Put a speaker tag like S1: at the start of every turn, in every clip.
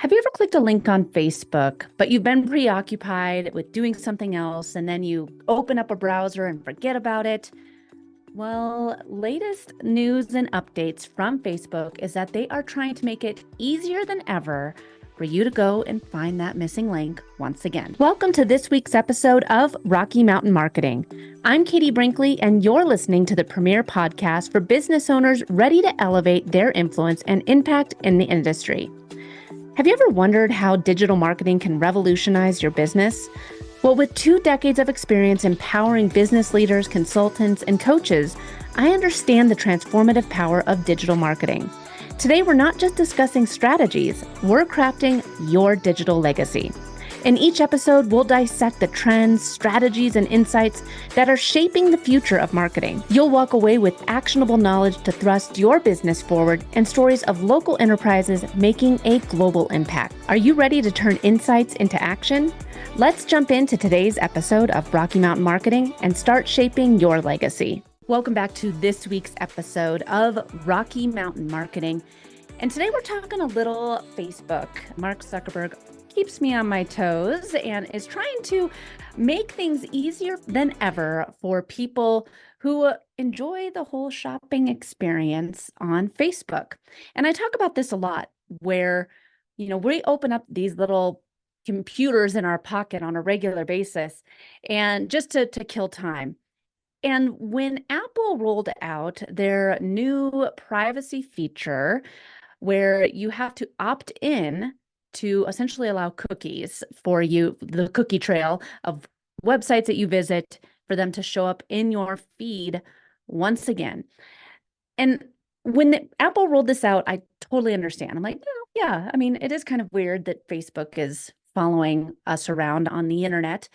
S1: Have you ever clicked a link on Facebook, but you've been preoccupied with doing something else, and then you open up a browser and forget about it? Well, latest news and updates from Facebook is that they are trying to make it easier than ever for you to go and find that missing link once again. Welcome to this week's episode of Rocky Mountain Marketing. I'm Katie Brinkley, and you're listening to the premier podcast for business owners ready to elevate their influence and impact in the industry. Have you ever wondered how digital marketing can revolutionize your business? Well, with 2 decades of experience empowering business leaders, consultants, and coaches, I understand the transformative power of digital marketing. Today, we're not just discussing strategies, we're crafting your digital legacy. In each episode, we'll dissect the trends, strategies, and insights that are shaping the future of marketing. You'll walk away with actionable knowledge to thrust your business forward and stories of local enterprises making a global impact. Are you ready to turn insights into action? Let's jump into today's episode of Rocky Mountain Marketing and start shaping your legacy. Welcome back to this week's episode of Rocky Mountain Marketing. And today we're talking a little Facebook. Mark Zuckerberg keeps me on my toes and is trying to make things easier than ever for people who enjoy the whole shopping experience on Facebook. And I talk about this a lot where, we open up these little computers in our pocket on a regular basis and just to kill time. And when Apple rolled out their new privacy feature where you have to opt in to essentially allow cookies for you, the cookie trail of websites that you visit, for them to show up in your feed once again. And when Apple rolled this out, I totally understand. I'm like, yeah, I mean, it is kind of weird that Facebook is following us around on the internet,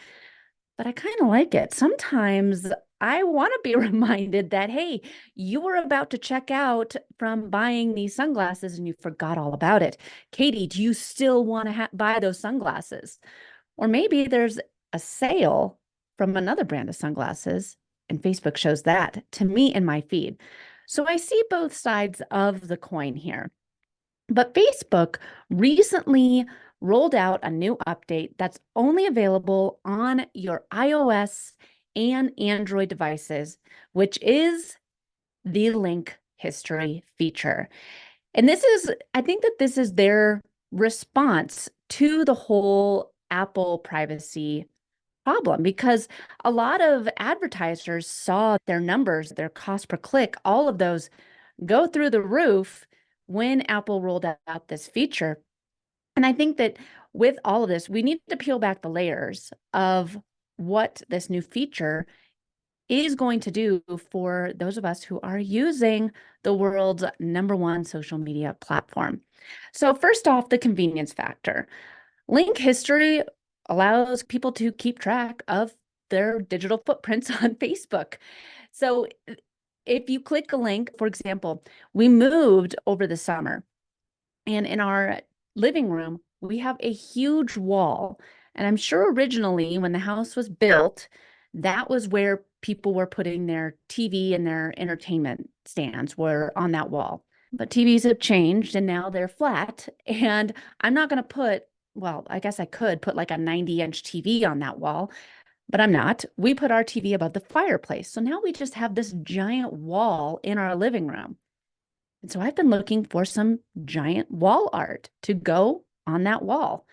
S1: but I kind of like it. Sometimes I want to be reminded that, hey, you were about to check out from buying these sunglasses and you forgot all about it. Katie, do you still want to buy those sunglasses? Or maybe there's a sale from another brand of sunglasses and Facebook shows that to me in my feed. So I see both sides of the coin here. But Facebook recently rolled out a new update that's only available on your iOS and Android devices, which is the link history feature. And I think that this is their response to the whole Apple privacy problem, because a lot of advertisers saw their numbers, their cost per click, all of those go through the roof when Apple rolled out this feature. And I think that with all of this, we need to peel back the layers of what this new feature is going to do for those of us who are using the world's #1 social media platform. So first off, the convenience factor. Link history allows people to keep track of their digital footprints on Facebook. So if you click a link, for example, we moved over the summer, and in our living room, we have a huge wall. And I'm sure originally when the house was built, that was where people were putting their TV and their entertainment stands were on that wall. But TVs have changed and now they're flat. And I'm not going to I guess I could put like a 90-inch TV on that wall, but I'm not. We put our TV above the fireplace. So now we just have this giant wall in our living room. And so I've been looking for some giant wall art to go on that wall.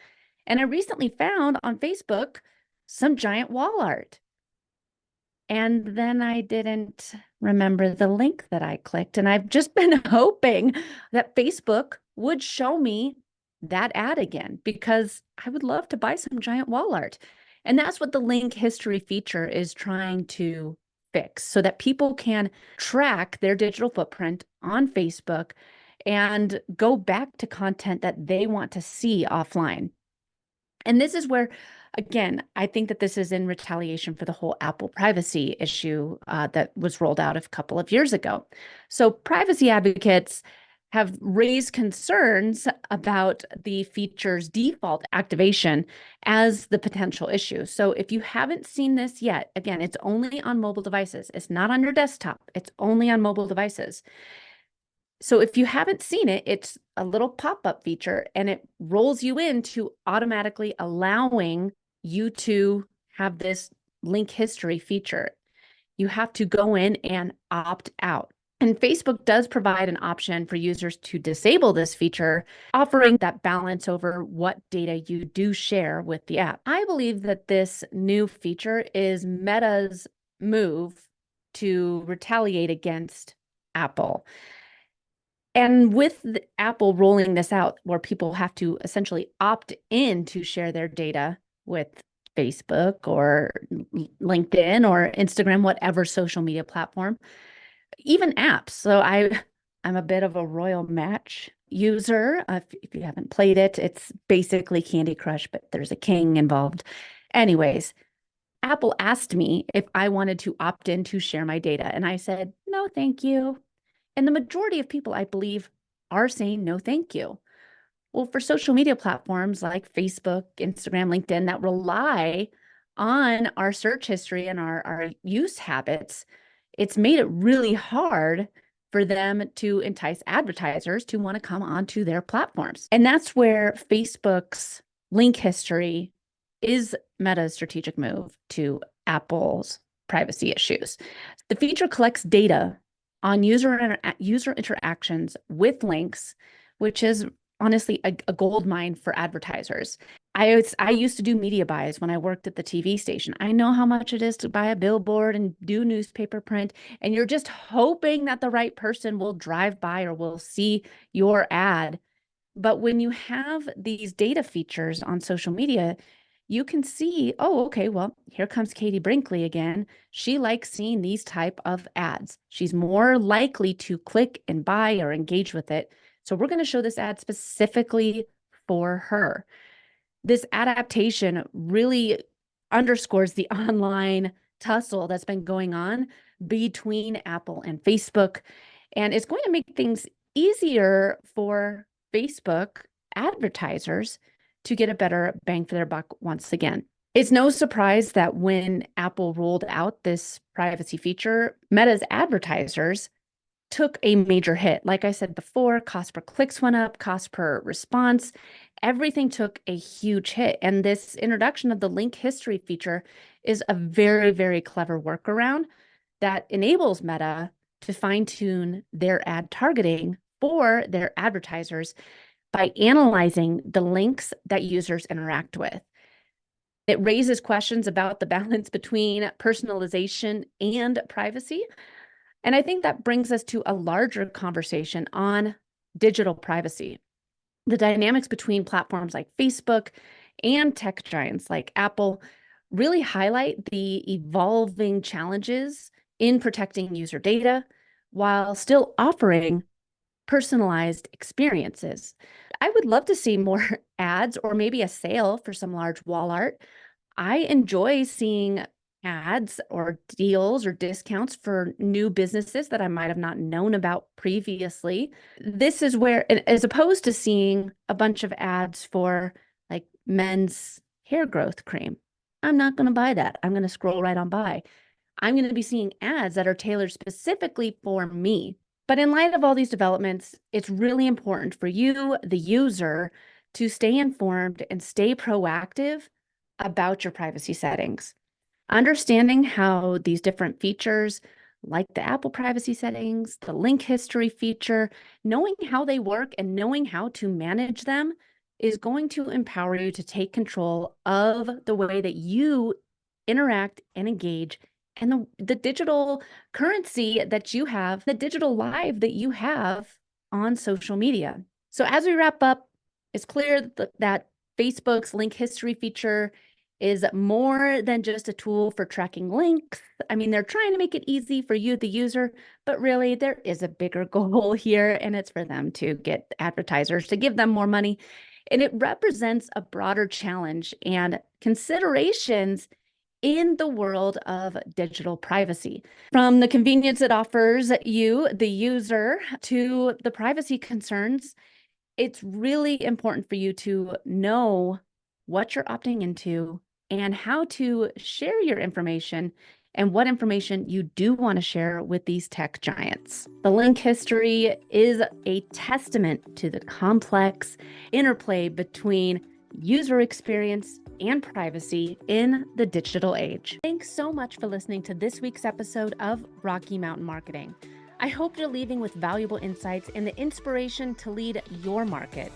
S1: And I recently found on Facebook some giant wall art. And then I didn't remember the link that I clicked. And I've just been hoping that Facebook would show me that ad again, because I would love to buy some giant wall art. And that's what the link history feature is trying to fix, so that people can track their digital footprint on Facebook and go back to content that they want to see offline. And this is where, again, I think that this is in retaliation for the whole Apple privacy issue that was rolled out a couple of years ago. So privacy advocates have raised concerns about the feature's default activation as the potential issue. So if you haven't seen this yet, again, it's only on mobile devices. It's not on your desktop. It's only on mobile devices. So if you haven't seen it, it's a little pop-up feature and it rolls you into automatically allowing you to have this link history feature. You have to go in and opt out. And Facebook does provide an option for users to disable this feature, offering that balance over what data you do share with the app. I believe that this new feature is Meta's move to retaliate against Apple. And with Apple rolling this out, where people have to essentially opt in to share their data with Facebook or LinkedIn or Instagram, whatever social media platform, even apps. So I'm a bit of a Royal Match user. If you haven't played it, it's basically Candy Crush, but there's a king involved. Anyways, Apple asked me if I wanted to opt in to share my data, and I said, no, thank you. And the majority of people, I believe, are saying no, thank you. Well, for social media platforms like Facebook, Instagram, LinkedIn that rely on our search history and our use habits, it's made it really hard for them to entice advertisers to want to come onto their platforms. And that's where Facebook's link history is Meta's strategic move to Apple's privacy issues. The feature collects data on user interactions with links, which is honestly a gold mine for advertisers. I used to do media buys when I worked at the TV station. I know how much it is to buy a billboard and do newspaper print, and you're just hoping that the right person will drive by or will see your ad. But when you have these data features on social media, you can see, oh, okay, well, here comes Katie Brinkley again. She likes seeing these type of ads. She's more likely to click and buy or engage with it. So we're going to show this ad specifically for her. This adaptation really underscores the online tussle that's been going on between Apple and Facebook, and it's going to make things easier for Facebook advertisers to get a better bang for their buck once again. It's no surprise that when Apple rolled out this privacy feature, Meta's advertisers took a major hit. Like I said before, cost per clicks went up, cost per response, everything took a huge hit. And this introduction of the link history feature is a very, very clever workaround that enables Meta to fine tune their ad targeting for their advertisers by analyzing the links that users interact with. It raises questions about the balance between personalization and privacy. And I think that brings us to a larger conversation on digital privacy. The dynamics between platforms like Facebook and tech giants like Apple really highlight the evolving challenges in protecting user data while still offering personalized experiences. I would love to see more ads or maybe a sale for some large wall art. I enjoy seeing ads or deals or discounts for new businesses that I might have not known about previously. This is where, as opposed to seeing a bunch of ads for like men's hair growth cream, I'm not going to buy that. I'm going to scroll right on by. I'm going to be seeing ads that are tailored specifically for me. But in light of all these developments, it's really important for you, the user, to stay informed and stay proactive about your privacy settings. Understanding how these different features, like the Apple privacy settings, the link history feature, knowing how they work and knowing how to manage them is going to empower you to take control of the way that you interact and engage and the digital currency that you have, the digital life that you have on social media. So as we wrap up, it's clear that Facebook's link history feature is more than just a tool for tracking links. I mean, they're trying to make it easy for you, the user, but really there is a bigger goal here, and it's for them to get advertisers to give them more money. And it represents a broader challenge and considerations in the world of digital privacy. From the convenience it offers you, the user, to the privacy concerns, it's really important for you to know what you're opting into and how to share your information and what information you do want to share with these tech giants. The link history is a testament to the complex interplay between user experience and privacy in the digital age. Thanks so much for listening to this week's episode of Rocky Mountain Marketing. I hope you're leaving with valuable insights and the inspiration to lead your market.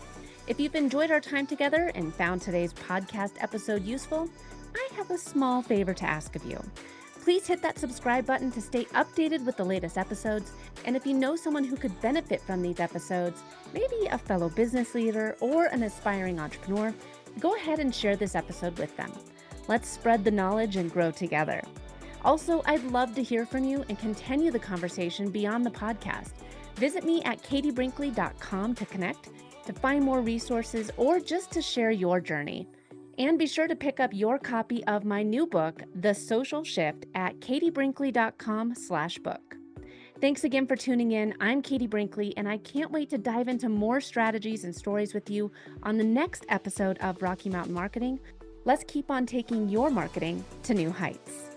S1: If you've enjoyed our time together and found today's podcast episode useful, I have a small favor to ask of you. Please hit that subscribe button to stay updated with the latest episodes. And if you know someone who could benefit from these episodes, maybe a fellow business leader or an aspiring entrepreneur, go ahead and share this episode with them. Let's spread the knowledge and grow together. Also, I'd love to hear from you and continue the conversation beyond the podcast. Visit me at katiebrinkley.com to connect, to find more resources, or just to share your journey. And be sure to pick up your copy of my new book, The Social Shift, at katiebrinkley.com/book. Thanks again for tuning in. I'm Katie Brinkley, and I can't wait to dive into more strategies and stories with you on the next episode of Rocky Mountain Marketing. Let's keep on taking your marketing to new heights.